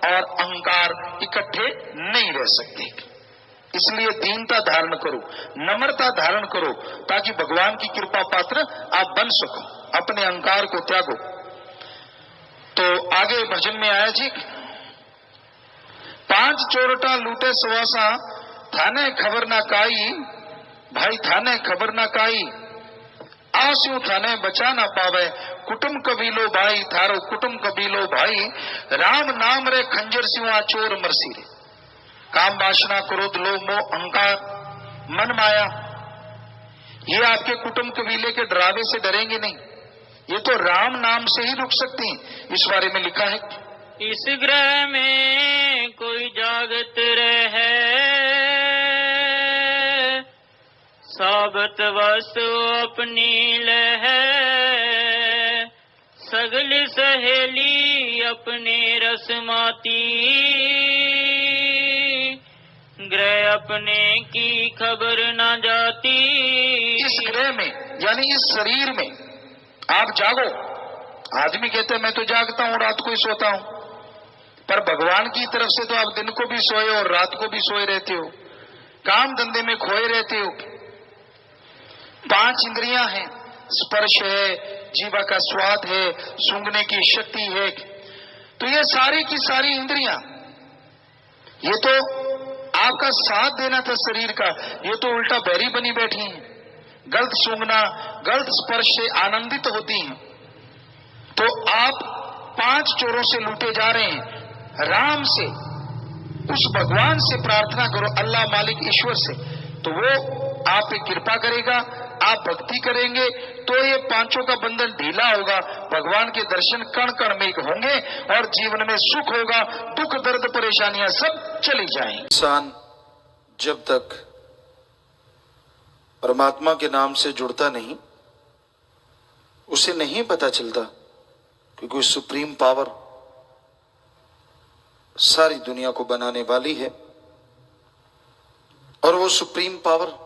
और अहंकार इकट्ठे नहीं रह सकते। इसलिए दीनता धारण करो, नम्रता धारण करो, ताकि भगवान की कृपा पात्र आप बन सको, अपने अहंकार को त्यागो। तो आगे भजन में आया जी, 5 चोरटा लूटे सवासा, थाने खबर ना काई, भाई थाने खबर ना काई, आंसू थाने बचा ना पावे, कुटुंब कबीलो भाई, थारो कुटुंब कबीलो भाई, राम नाम रे खंजर सिवा चोर मरसी रे। काम वासना, क्रोध, लोभ, मोह, अहंकार, मन माया, ये आपके कुटुंब कबीले के डरावे से डरेंगे नहीं, ये तो राम नाम से ही रुक सकती हैं। इस बारे में लिखा है, इस ग्रह में कोई जागत रहे, साबत वस्तु अपनी लह, सगल सहेली अपने रसमाती, ग्रह अपने की खबर न जाती। इस ग्रह में यानी इस शरीर में आप जागो। आदमी कहते हैं मैं तो जागता हूं, रात को ही सोता हूं, पर भगवान की तरफ से तो आप दिन को भी सोए और रात को भी सोए रहते हो, काम धंधे में खोए रहते हो। 5 इंद्रियां हैं, स्पर्श है, जीवा का स्वाद है, सूंघने की शक्ति है। तो ये सारी की सारी इंद्रियां, ये तो आपका साथ देना था शरीर का, ये तो उल्टा बैरी बनी बैठी हैं। गलत सूंघना, गलत स्पर्श से आनंदित होती हैं। तो आप 5 चोरों से लूटे जा रहे हैं। राम से, उस भगवान से प्रार्थना करो, अल्लाह मालिक ईश्वर से, तो वो आप पे कृपा करेगा। आप भक्ति करेंगे तो ये 5 का बंधन ढीला होगा, भगवान के दर्शन कण कण में होंगे और जीवन में सुख होगा, दुख दर्द परेशानियां सब चली जाएंगी। इंसान जब तक परमात्मा के नाम से जुड़ता नहीं, उसे नहीं पता चलता कि कोई सुप्रीम पावर सारी दुनिया को बनाने वाली है, और वो सुप्रीम पावर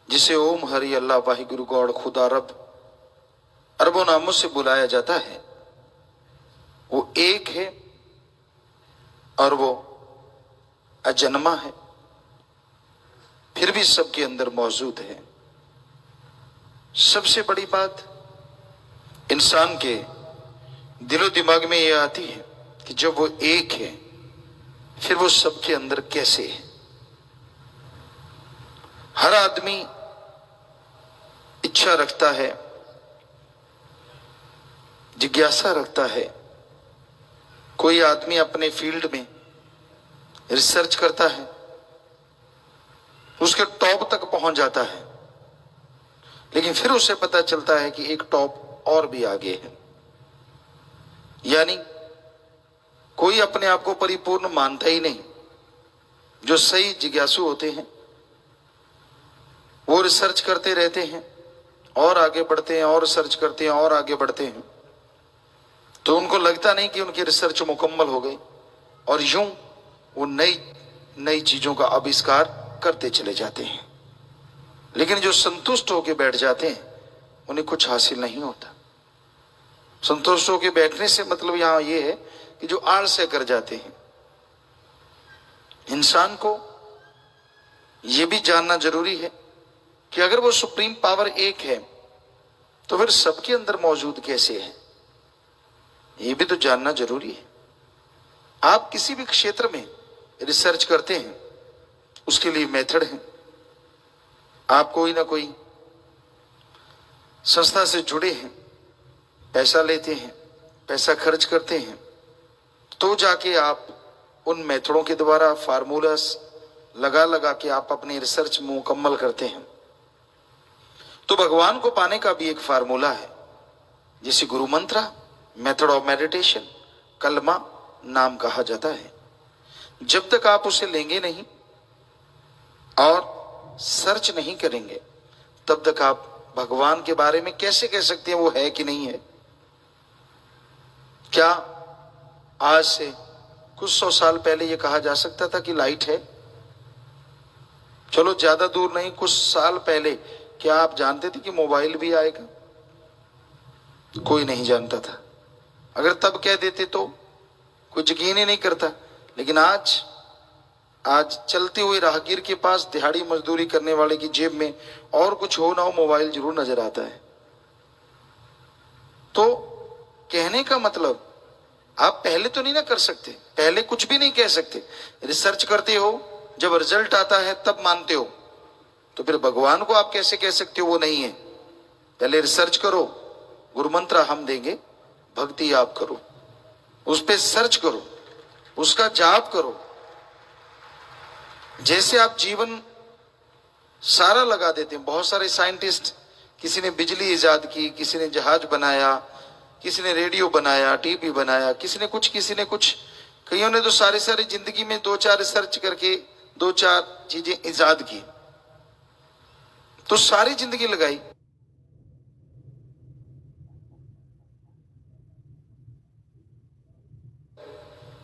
जिसे ओम हरि अल्लाह वाहिगुरु गॉड खुदा रब अरबों नामों से बुलाया जाता है, वो एक है और वो अजन्मा है, फिर भी सबके अंदर मौजूद है। सबसे बड़ी बात इंसान के दिलो दिमाग में यह आती है कि जब वो एक है फिर वो सबके अंदर कैसे है। हर आदमी इच्छा रखता है, जिज्ञासा रखता है। कोई आदमी अपने फील्ड में रिसर्च करता है, उसके टॉप तक पहुंच जाता है, लेकिन फिर उसे पता चलता है कि एक टॉप और भी आगे है। यानी कोई अपने आप को परिपूर्ण मानता ही नहीं। जो सही जिज्ञासु होते हैं वो रिसर्च करते रहते हैं और आगे बढ़ते हैं, और रिसर्च करते हैं और आगे बढ़ते हैं, तो उनको लगता नहीं कि उनकी रिसर्च मुकम्मल हो गई, और यूं वो नई नई चीजों का आविष्कार करते चले जाते हैं। लेकिन जो संतुष्ट होकर बैठ जाते हैं उन्हें कुछ हासिल नहीं होता। संतुष्ट होकर बैठने से मतलब यहां ये है कि जो आलस कर जाते हैं। इंसान को यह भी जानना जरूरी है कि अगर वो सुप्रीम पावर एक है तो फिर सबके अंदर मौजूद कैसे है, ये भी तो जानना जरूरी है। आप किसी भी क्षेत्र में रिसर्च करते हैं, उसके लिए मेथड है। आप कोई ना कोई संस्था से जुड़े हैं, पैसा लेते हैं, पैसा खर्च करते हैं, तो जाके आप उन मेथडों के द्वारा फार्मूलास लगा लगा के आप अपनी रिसर्च मुकम्मल करते हैं। तो भगवान को पाने का भी एक फार्मूला है, जिसे गुरु मंत्र, मेथड ऑफ मेडिटेशन, कलमा नाम कहा जाता है। जब तक आप उसे लेंगे नहीं और सर्च नहीं करेंगे, तब तक आप भगवान के बारे में कैसे कह सकते हैं वो है कि नहीं है। क्या आज से कुछ 100 साल पहले ये कहा जा सकता था कि लाइट है? चलो ज्यादा दूर नहीं, कुछ साल पहले क्या आप जानते थे कि मोबाइल भी आएगा? कोई नहीं जानता था। अगर तब कह देते तो कोई यकीन ही नहीं करता। लेकिन आज चलते हुए राहगीर के पास दिहाड़ी मजदूरी करने वाले की जेब में और कुछ हो ना हो मोबाइल जरूर नजर आता है। तो कहने का मतलब आप पहले तो नहीं ना कर सकते, पहले कुछ भी नहीं कह सकते। रिसर्च करते हो, जब रिजल्ट आता है तब मानते हो, तो फिर भगवान को आप कैसे कह सकते हो वो नहीं है? पहले रिसर्च करो, गुरु मंत्र हम देंगे, भक्ति आप करो, उस पे सर्च करो, उसका जाप करो। जैसे आप जीवन सारा लगा देते हैं। बहुत सारे साइंटिस्ट किसी ने बिजली इजाद की, किसी ने जहाज बनाया, किसी ने रेडियो बनाया, टीवी बनाया, किसी ने कुछ। कईयों ने तो सारी जिंदगी में 2-4 रिसर्च करके 2-4 चीजें इजाद की, तो सारी जिंदगी लगाई।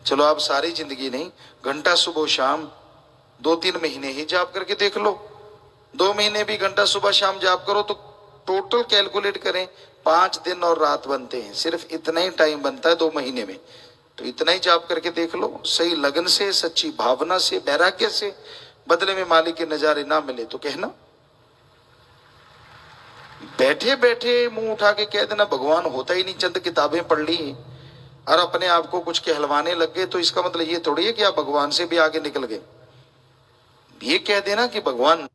चलो आप सारी जिंदगी नहीं, घंटा सुबह शाम 2-3 महीने ही जाप करके देख लो। 2 महीने भी घंटा सुबह शाम जाप करो तो टोटल कैलकुलेट करें 5 दिन और रात बनते हैं। सिर्फ इतना ही टाइम बनता है 2 महीने में, तो इतना ही जाप करके देख लो। सही लगन से, सच्ची भावना से, वैराग्य से, बदले में मालिक के नजारे ना मिले तो कहना। बैठे बैठे मुंह उठा के कह देना भगवान होता ही नहीं, चंद किताबें पढ़ ली और अपने आप को कुछ कहलवाने लग गए, तो इसका मतलब ये थोड़ी है कि आप भगवान से भी आगे निकल गए। ये कह देना कि भगवान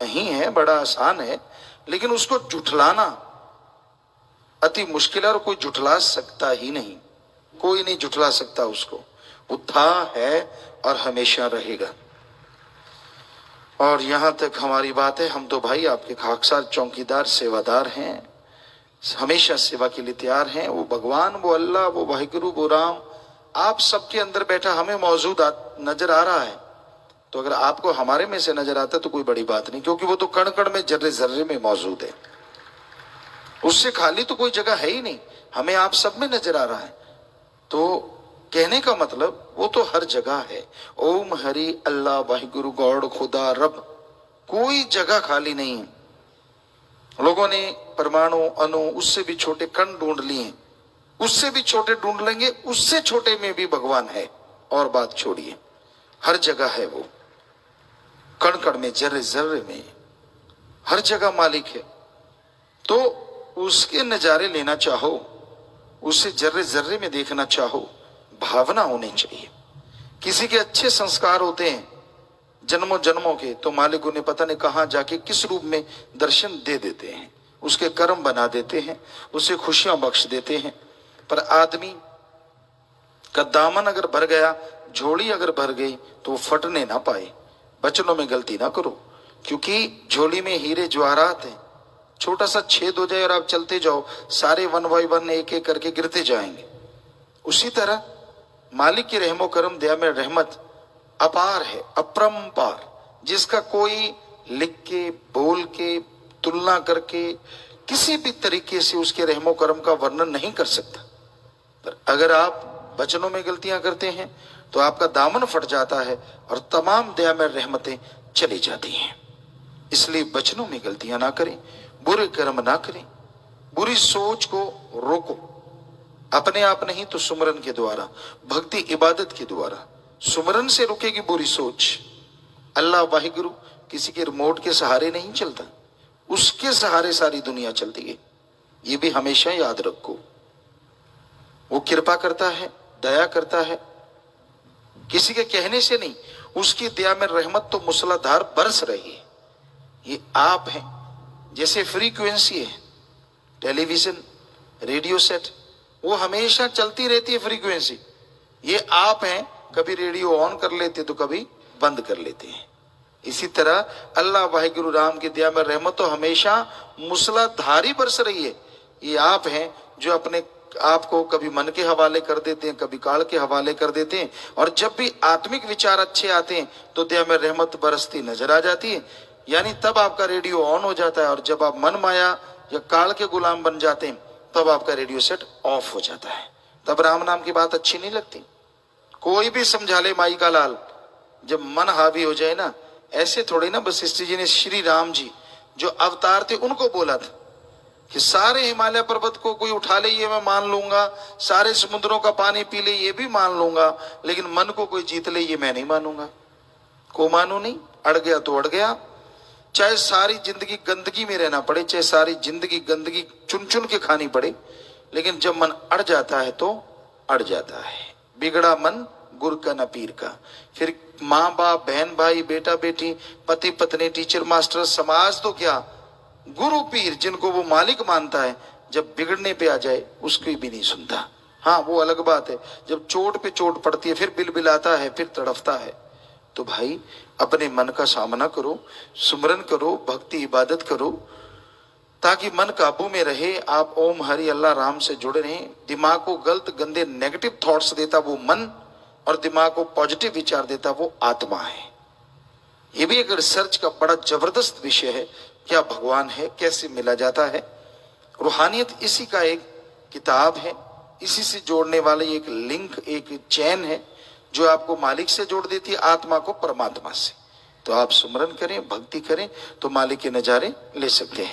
नहीं है, बड़ा आसान है, लेकिन उसको जुठलाना अति मुश्किल है और कोई जुठला सकता ही नहीं, कोई नहीं जुठला सकता उसको। वो था, है और हमेशा रहेगा। और यहां तक हमारी बात है, हम तो भाई आपके खाकसार चौकीदार सेवादार हैं, हमेशा सेवा के लिए तैयार हैं। वो भगवान, वो अल्लाह, वो वाहिगुरु, वो राम आप सबके अंदर बैठा हमें मौजूद नजर आ रहा है। तो अगर आपको हमारे में से नजर आता है तो कोई बड़ी बात नहीं, क्योंकि वो तो कण कण में, जर्रे जर्रे में मौजूद है। उससे खाली तो कोई जगह है ही नहीं, हमें आप सब में नजर आ रहा है। तो कहने का मतलब वो तो हर जगह है। ओम हरि अल्लाह वाहिगुरु गॉड खुदा रब, कोई जगह खाली नहीं है। लोगों ने परमाणु, अणु, उससे भी छोटे कण ढूंढ लिए, उससे भी छोटे ढूंढ लेंगे, उससे छोटे में भी भगवान है। और बात छोड़िए, हर जगह है वो, कण कण में, जर्रे जर्रे में, हर जगह मालिक है। तो उसके नजारे लेना चाहो, उसे जर्रे जर्रे में देखना चाहो, भावना होनी चाहिए। किसी के अच्छे संस्कार होते हैं जन्मों जन्मों के, तो मालिक उन्हें पता नहीं कहां जाके किस रूप में दर्शन दे देते हैं, उसके कर्म बना देते हैं, उसे खुशियां बख्श देते हैं। पर आदमी का दामन अगर भर गया, झोली अगर भर गई, तो वो फटने ना पाए। बचनों में गलती ना करो, क्योंकि झोली में हीरे जवाहरात हैं। छोटा सा छेद हो जाए और आप चलते जाओ, सारे 1 बाय 1 एक एक करके गिरते जाएंगे। उसी तरह मालिक की रहमो करम दया में रहमत अपार है, अपरंपार, जिसका कोई लिख के, बोल के, तुलना करके, किसी भी तरीके से उसके रहमो करम का वर्णन नहीं कर सकता। पर अगर आप वचनों में गलतियां करते हैं तो आपका दामन फट जाता है और तमाम दया में रहमतें चली जाती हैं। इसलिए वचनों में गलतियां ना करें, बुरे कर्म ना करें, बुरी सोच को रोको। अपने आप नहीं तो सुमरन के द्वारा, भक्ति इबादत के द्वारा। सुमरन से रुकेगी बुरी सोच। अल्लाह वाहिगुरु किसी के रिमोट के सहारे नहीं चलता, उसके सहारे सारी दुनिया चलती है। ये भी हमेशा याद रखो। वो कृपा करता है, दया करता है, किसी के कहने से नहीं, उसकी दया में रहमत तो मूसलाधार बरस रही है। ये आप हैं, जैसे फ्रीक्वेंसी है, टेलीविजन, रेडियो सेट, वो हमेशा चलती रहती है फ्रीक्वेंसी। ये आप हैं, कभी रेडियो ऑन कर लेते तो कभी बंद कर लेते हैं। इसी तरह अल्लाह वाहिगुरु राम की दया में रहमत तो हमेशा मूसलाधारी बरस रही है। ये आप हैं जो अपने आपको कभी मन के हवाले कर देते हैं, कभी काल के हवाले कर देते हैं, और जब भी आत्मिक विचार अच्छे आते हैं तो दया में रहमत बरसती नजर आ जाती है। यानी तब आपका रेडियो ऑन हो जाता है, और जब आप मन माया या काल के गुलाम बन जाते हैं तब आपका रेडियो सेट ऑफ हो जाता है। तब राम नाम की बात अच्छी नहीं लगती। कोई भी समझा ले माई का लाल, जब मन हावी हो जाए ना, ऐसे थोड़ी ना वशिष्ठ जी ने श्री राम जी जो अवतार थे उनको बोला था कि सारे हिमालय पर्वत को कोई उठा ले ये मैं मान लूंगा, सारे समुद्रों का पानी पी ले ये भी मान लूंगा, लेकिन मन को कोई जीत ले ये मैं नहीं मानूंगा। को मानू नहीं, अड़ गया तो अड़ गया। चाहे सारी जिंदगी गंदगी में रहना पड़े, चाहे सारी जिंदगी गंदगी चुन चुन के खानी पड़े, लेकिन जब मन अड़ जाता है तो अड़ जाता है। बिगड़ा मन गुर का न पीर का। फिर माँ बाप, बहन भाई, बेटा बेटी, पति पत्नी, टीचर मास्टर, समाज तो क्या, गुरु पीर जिनको वो मालिक मानता है, जब बिगड़ने पे आ जाए उसकी भी नहीं सुनता। हाँ, वो अलग बात है, जब चोट पे चोट पड़ती है फिर बिलबिलाता है, फिर तड़फता है। तो भाई अपने मन का सामना करो, सुमरन करो, भक्ति इबादत करो, ताकि मन काबू में रहे। आप ओम हरि अल्लाह राम से जुड़े रहें। दिमाग को गलत गंदे नेगेटिव थॉट्स देता वो मन, और दिमाग को पॉजिटिव विचार देता वो आत्मा है। ये भी एक रिसर्च का बड़ा जबरदस्त विषय है, क्या भगवान है, कैसे मिला जाता है। रूहानियत इसी का एक किताब है, इसी से जोड़ने वाले एक लिंक, एक चैन है जो आपको मालिक से जोड़ देती है, आत्मा को परमात्मा से। तो आप सुमरन करें, भक्ति करें तो मालिक के नजारे ले सकते हैं।